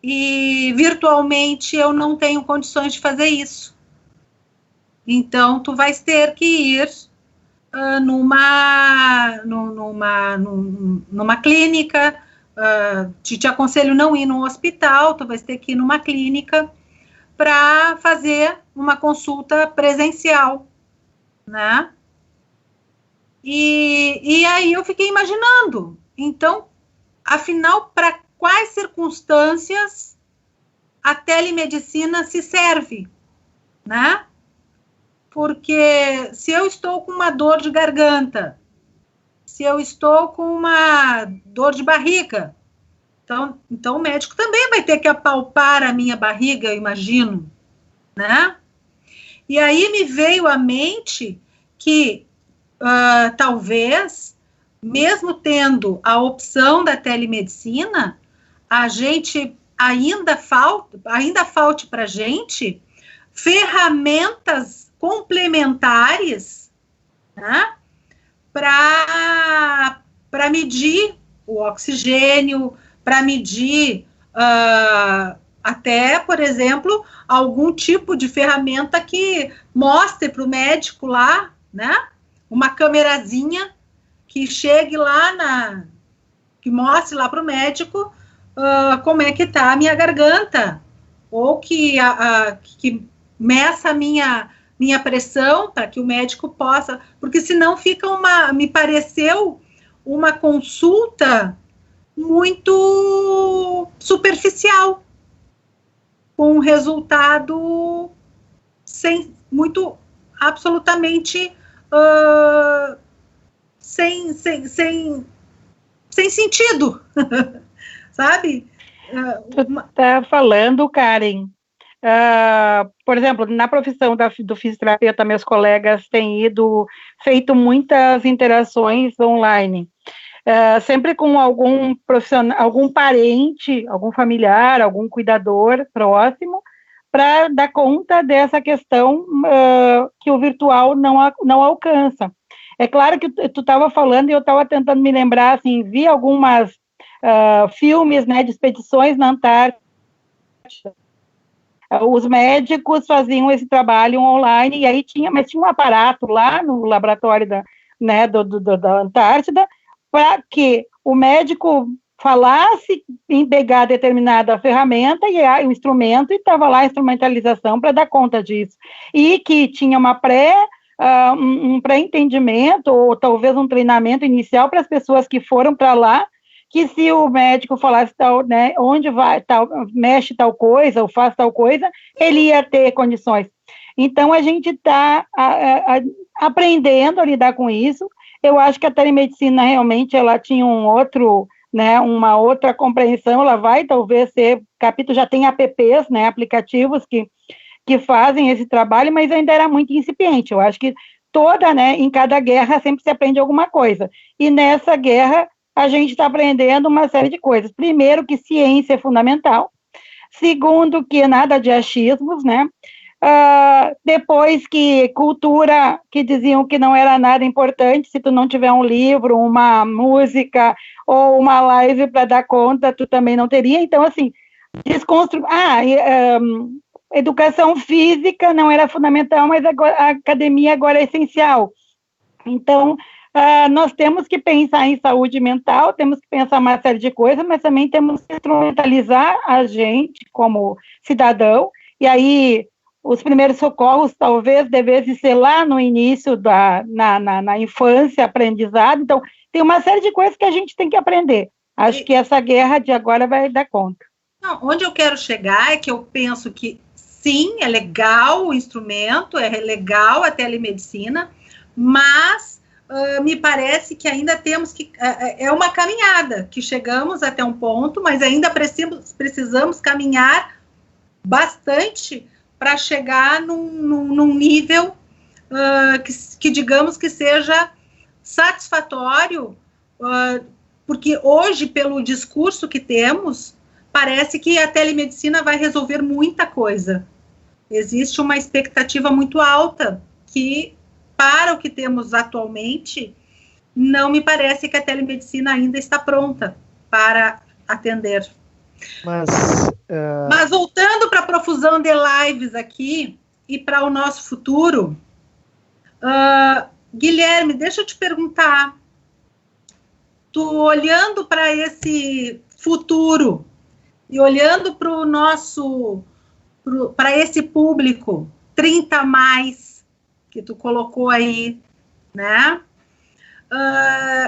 E virtualmente eu não tenho condições de fazer isso. Então, tu vais ter que ir numa clínica, te aconselho não ir num hospital, tu vais ter que ir numa clínica para fazer uma consulta presencial, né? E aí eu fiquei imaginando, então, afinal, para quais circunstâncias a telemedicina se serve, né? Porque se eu estou com uma dor de garganta, se eu estou com uma dor de barriga, então o médico também vai ter que apalpar a minha barriga, eu imagino, né? E aí me veio à mente que talvez, mesmo tendo a opção da telemedicina, a gente ainda falte para a gente ferramentas complementares, né, para medir o oxigênio, para medir até, por exemplo, algum tipo de ferramenta que mostre para o médico lá, né, uma câmerazinha que chegue lá que mostre lá para o médico como é que está a minha garganta, ou que meça a minha pressão, para que o médico possa, porque senão fica me pareceu uma consulta muito superficial, com um resultado absolutamente sem sentido, sabe? Tu está falando, Karen, por exemplo, na profissão do fisioterapeuta, meus colegas têm feito muitas interações online, sempre com algum profissional, algum parente, algum familiar, algum cuidador próximo, para dar conta dessa questão que o virtual não alcança. É claro que tu estava falando e eu estava tentando me lembrar, assim, vi algumas filmes, né, de expedições na Antártida. Os médicos faziam esse trabalho online, e aí tinha um aparato lá no laboratório da Antártida, para que o médico falasse em pegar determinada ferramenta e o instrumento, e estava lá a instrumentalização para dar conta disso. E que tinha um pré-entendimento, ou talvez um treinamento inicial para as pessoas que foram para lá, que se o médico falasse tal, né, onde vai, tal, mexe tal coisa, ou faz tal coisa, ele ia ter condições. Então, a gente está aprendendo a lidar com isso. Eu acho que a telemedicina realmente ela tinha uma outra compreensão, ela vai talvez ser, capítulo já tem apps, né, aplicativos que fazem esse trabalho, mas ainda era muito incipiente. Eu acho que em cada guerra sempre se aprende alguma coisa. E nessa guerra a gente está aprendendo uma série de coisas. Primeiro, que ciência é fundamental. Segundo, que nada de achismos, né? Depois que cultura, que diziam que não era nada importante, se tu não tiver um livro, uma música ou uma live para dar conta, tu também não teria. Então, assim, educação física não era fundamental, mas a academia agora é essencial. Então, nós temos que pensar em saúde mental, temos que pensar uma série de coisas, mas também temos que instrumentalizar a gente como cidadão, e aí os primeiros socorros talvez devessem ser lá no início, na infância, aprendizado. Então, tem uma série de coisas que a gente tem que aprender. Acho que essa guerra de agora vai dar conta. Não, onde eu quero chegar é que eu penso que, sim, é legal o instrumento, é legal a telemedicina, mas me parece que ainda temos que... É uma caminhada, que chegamos até um ponto, mas ainda precisamos caminhar bastante para chegar num nível que digamos que seja satisfatório, porque hoje, pelo discurso que temos, parece que a telemedicina vai resolver muita coisa. Existe uma expectativa muito alta que, para o que temos atualmente, não me parece que a telemedicina ainda está pronta para atender. Mas voltando para a profusão de lives aqui e para o nosso futuro, Guilherme, deixa eu te perguntar, tu olhando para esse futuro e olhando para o nosso, para esse público 30 mais que tu colocou aí, né?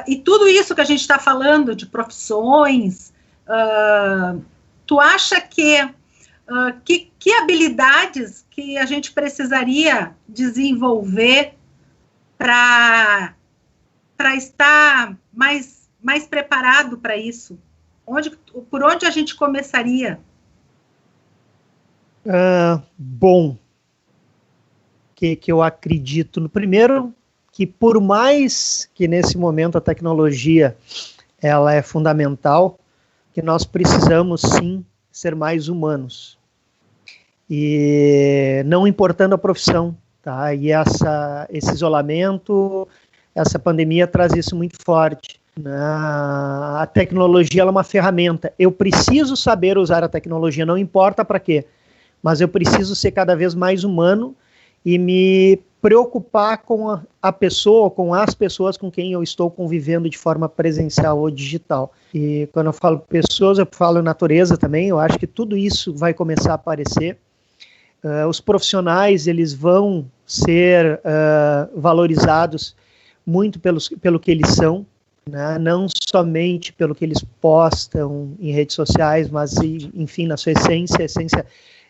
E tudo isso que a gente está falando de profissões, tu acha que habilidades que a gente precisaria desenvolver para estar mais preparado para isso? Por onde a gente começaria? Bom, que eu acredito no primeiro, que por mais que nesse momento a tecnologia ela é fundamental, que nós precisamos sim ser mais humanos, e não importando a profissão, tá? E esse isolamento, essa pandemia traz isso muito forte. A tecnologia ela é uma ferramenta, eu preciso saber usar a tecnologia, não importa para quê, mas eu preciso ser cada vez mais humano e me preocupar com a pessoa, com as pessoas com quem eu estou convivendo de forma presencial ou digital. E quando eu falo pessoas, eu falo natureza também, eu acho que tudo isso vai começar a aparecer. Os profissionais, eles vão ser valorizados muito pelo que eles são, né? Não somente pelo que eles postam em redes sociais, mas, enfim, na sua essência. A essência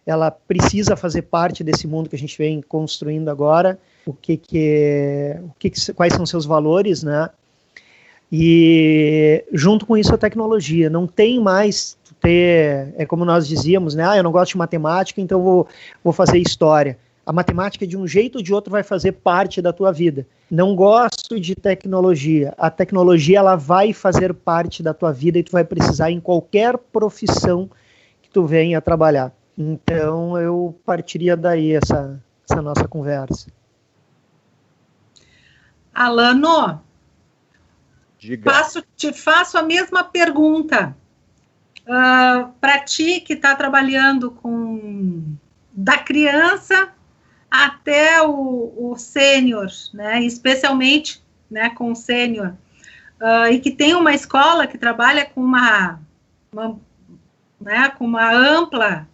ela precisa fazer parte desse mundo que a gente vem construindo agora, quais são seus valores, né? E junto com isso a tecnologia, não tem mais é como nós dizíamos, né? Eu não gosto de matemática, então vou fazer história. A matemática de um jeito ou de outro vai fazer parte da tua vida. Não gosto de tecnologia. A tecnologia ela vai fazer parte da tua vida e tu vai precisar em qualquer profissão que tu venha trabalhar. Então, eu partiria daí essa nossa conversa. Alano, te faço a mesma pergunta. Para ti que está trabalhando da criança até o sênior, né? Especialmente, né, com o sênior. e que tem uma escola que trabalha com né, com uma ampla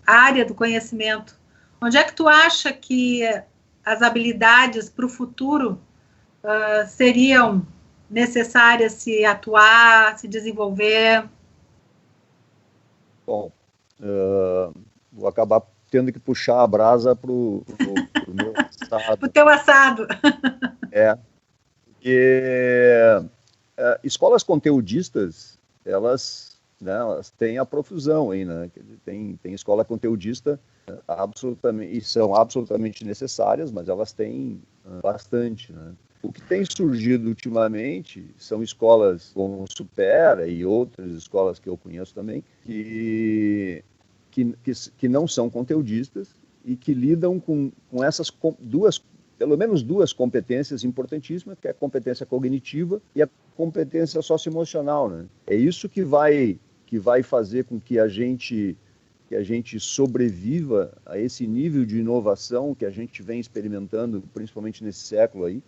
área do conhecimento, onde é que tu acha que as habilidades para o futuro seriam necessárias se atuar, se desenvolver? Bom, vou acabar tendo que puxar a brasa para o meu assado. Para o teu assado. Porque escolas conteudistas, elas têm a profusão aí, né? Tem escola conteudista absolutamente, e são absolutamente necessárias, mas elas têm bastante, né? O que tem surgido ultimamente são escolas como Supera e outras escolas que eu conheço também, que não são conteudistas e que lidam com essas pelo menos duas competências importantíssimas, que é a competência cognitiva e a competência socioemocional, né? É isso que vai fazer com que a gente sobreviva a esse nível de inovação que a gente vem experimentando, principalmente nesse século aí,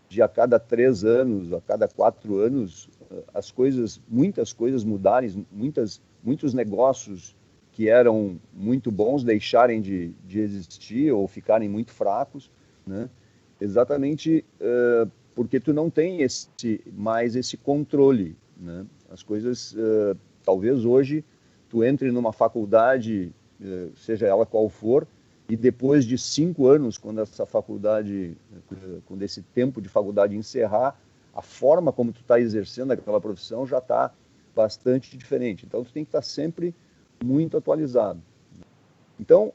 de a cada 3 anos, a cada 4 anos, muitas coisas mudarem, muitos negócios que eram muito bons deixarem de existir ou ficarem muito fracos, né? Exatamente porque tu não tem mais esse controle, né? As coisas, talvez hoje, tu entre numa faculdade, seja ela qual for, e depois de 5 anos, quando esse tempo de faculdade encerrar, a forma como tu está exercendo aquela profissão já está bastante diferente. Então, tu tem que estar sempre muito atualizado. Então,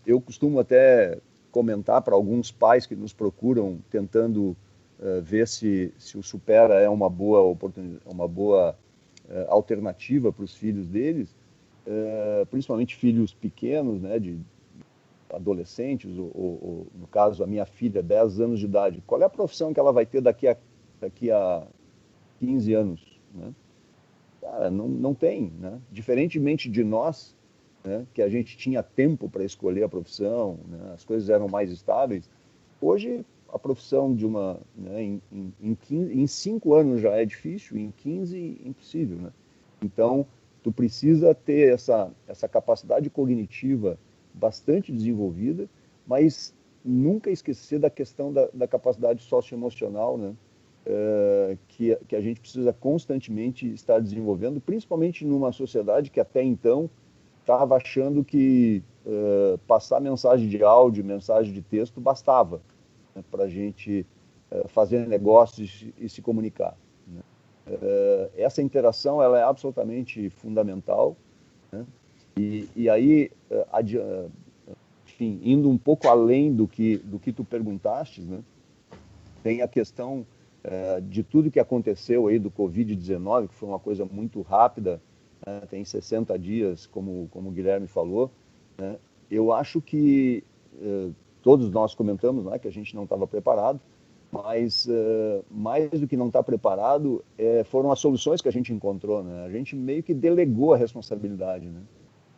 eu costumo até comentar para alguns pais que nos procuram tentando ver se o Supera é uma boa oportunidade, uma boa alternativa para os filhos deles, principalmente filhos pequenos, né, de adolescentes, ou no caso a minha filha, 10 anos de idade. Qual é a profissão que ela vai ter daqui a 15 anos, né? Cara, não tem, né? Diferentemente de nós, né, que a gente tinha tempo para escolher a profissão, né, as coisas eram mais estáveis. Hoje, a profissão de em 5 anos já é difícil, em 15 impossível, né? Então, tu precisa ter essa capacidade cognitiva bastante desenvolvida, mas nunca esquecer da questão da capacidade socioemocional, né? Que a gente precisa constantemente estar desenvolvendo, principalmente numa sociedade que até então estava achando que passar mensagem de áudio, mensagem de texto bastava, né, para a gente fazer negócios e se comunicar, né? Essa interação ela é absolutamente fundamental, né? E aí, enfim, indo um pouco além do que tu perguntaste, né, tem a questão de tudo que aconteceu aí do Covid-19, que foi uma coisa muito rápida, né, tem 60 dias, como o Guilherme falou, né? Eu acho que todos nós comentamos, né, que a gente não estava preparado, mas mais do que não estar preparado, foram as soluções que a gente encontrou, né? A gente meio que delegou a responsabilidade, né?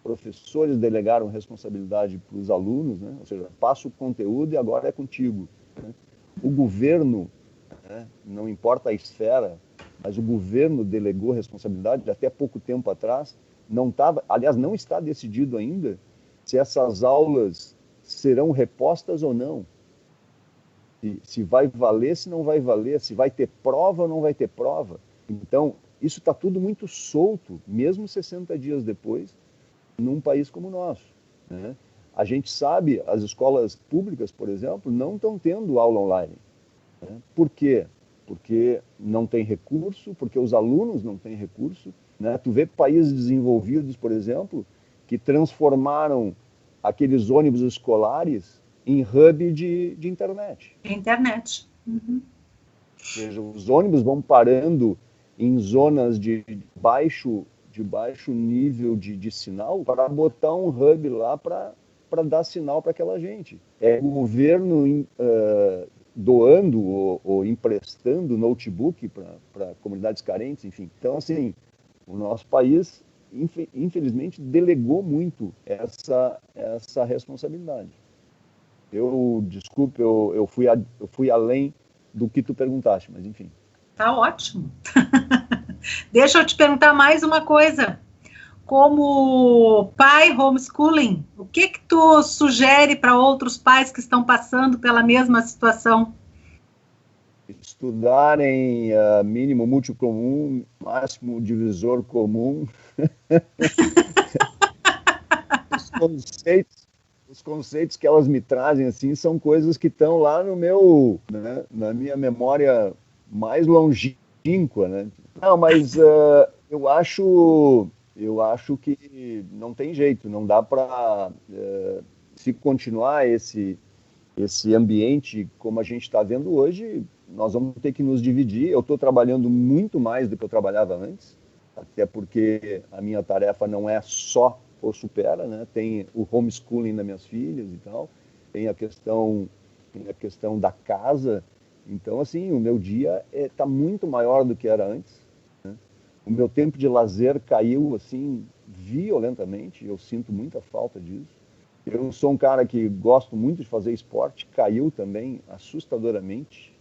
Professores delegaram responsabilidade para os alunos, né? Ou seja, passa o conteúdo e agora é contigo, né? O governo, né, não importa a esfera, mas o governo delegou responsabilidade até pouco tempo atrás, não está decidido ainda se essas aulas serão repostas ou não, se vai valer, se não vai valer, se vai ter prova ou não vai ter prova. Então, isso está tudo muito solto, mesmo 60 dias depois, num país como o nosso, né? A gente sabe, as escolas públicas, por exemplo, não estão tendo aula online, né? Por quê? Porque não tem recurso, porque os alunos não têm recurso, né? Tu vê países desenvolvidos, por exemplo, que transformaram aqueles ônibus escolares em hub de internet. Internet. Uhum. Ou seja, os ônibus vão parando em zonas de baixo nível de sinal para botar um hub lá para dar sinal para aquela gente. É o governo doando ou emprestando notebook para comunidades carentes, enfim. Então, assim, o nosso país, infelizmente, delegou muito essa responsabilidade. Eu fui além do que tu perguntaste, mas enfim. Tá ótimo. Deixa eu te perguntar mais uma coisa. Como pai homeschooling, o que tu sugere para outros pais que estão passando pela mesma situação? Estudarem mínimo múltiplo comum, máximo divisor comum. Os conceitos que elas me trazem assim são coisas que estão lá no meu, né, na minha memória mais longínqua, né? Não, mas eu acho que não tem jeito, não dá para se continuar esse ambiente como a gente está vendo hoje, nós vamos ter que nos dividir. Eu estou trabalhando muito mais do que eu trabalhava antes, até porque a minha tarefa não é só o Supera, né? Tem o homeschooling das minhas filhas e tal, tem a questão da casa. Então, assim, o meu dia está muito maior do que era antes, né? O meu tempo de lazer caiu, assim, violentamente. Eu sinto muita falta disso. Eu sou um cara que gosto muito de fazer esporte, caiu também assustadoramente.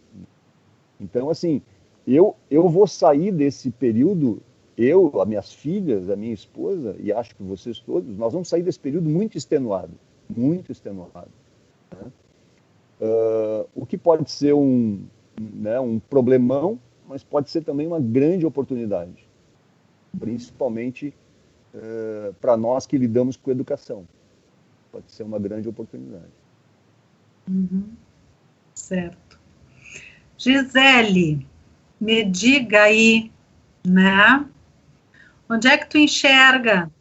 Então, assim, eu vou sair desse período, as minhas filhas, a minha esposa, e acho que vocês todos, nós vamos sair desse período muito extenuado, né? O que pode ser um problemão, mas pode ser também uma grande oportunidade, principalmente para nós que lidamos com educação. Pode ser uma grande oportunidade. Uhum. Certo. Gisele, me diga aí, né? Onde é que tu enxerga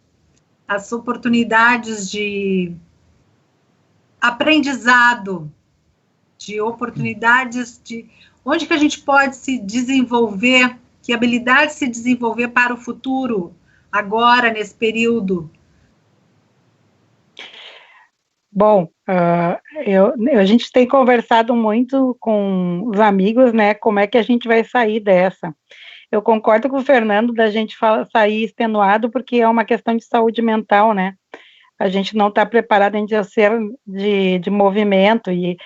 as oportunidades de aprendizado, de oportunidades de onde que a gente pode se desenvolver, que habilidade se desenvolver para o futuro, agora, nesse período? Bom, a gente tem conversado muito com os amigos, né, como é que a gente vai sair dessa. Eu concordo com o Fernando da gente sair extenuado, porque é uma questão de saúde mental, né? A gente não está preparado em ser de movimento e...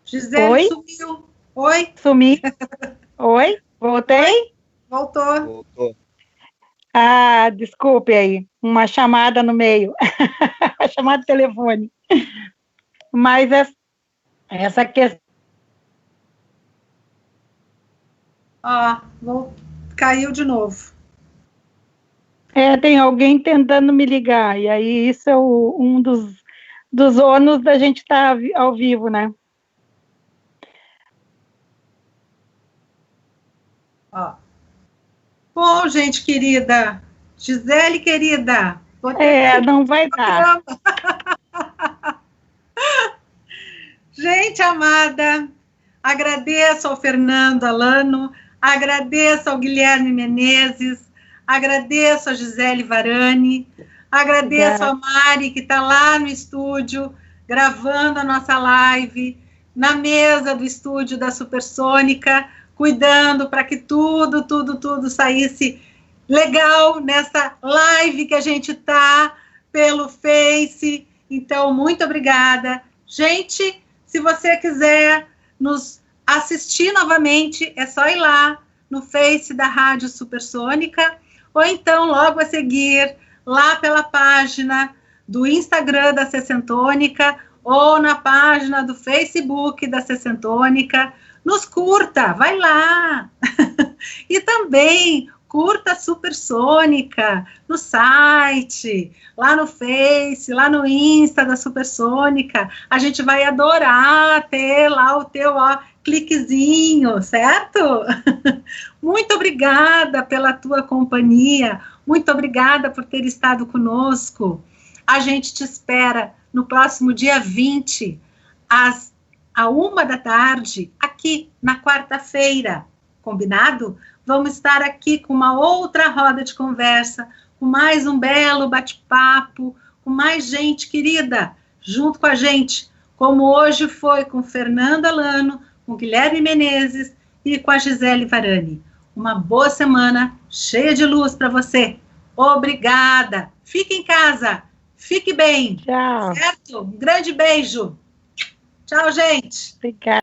Gisele, Oi? sumiu. Oi? Sumi. Oi? Voltei? Oi? Voltou. Ah, desculpe aí, uma chamada no meio, a chamada de telefone. Mas essa questão... Caiu de novo. Tem alguém tentando me ligar, e aí isso é um dos ônus da gente estar ao vivo, né? Bom, gente querida, Gisele querida, não vai dar. Gente amada, agradeço ao Fernando Alano, agradeço ao Guilherme Menezes, agradeço a Gisele Varani, agradeço a Mari, que está lá no estúdio, gravando a nossa live, na mesa do estúdio da Supersônica, cuidando para que tudo saísse legal nessa live que a gente está pelo Face. Então, muito obrigada. Gente, se você quiser nos assistir novamente, é só ir lá no Face da Rádio Supersônica, ou então, logo a seguir, lá pela página do Instagram da Sessentônica, ou na página do Facebook da Sessentônica. Nos curta, vai lá. E também curta a Supersônica no site, lá no Face, lá no Insta da Supersônica. A gente vai adorar ter lá o teu cliquezinho, certo? Muito obrigada pela tua companhia, muito obrigada por ter estado conosco. A gente te espera no próximo dia 20, às 13h, aqui na quarta-feira, combinado? Vamos estar aqui com uma outra roda de conversa, com mais um belo bate-papo, com mais gente querida, junto com a gente, como hoje foi com Fernando Alano, com Guilherme Menezes e com a Gisele Varani. Uma boa semana, cheia de luz para você. Obrigada. Fique em casa. Fique bem. Tchau. Certo? Um grande beijo. Tchau, gente. Obrigada.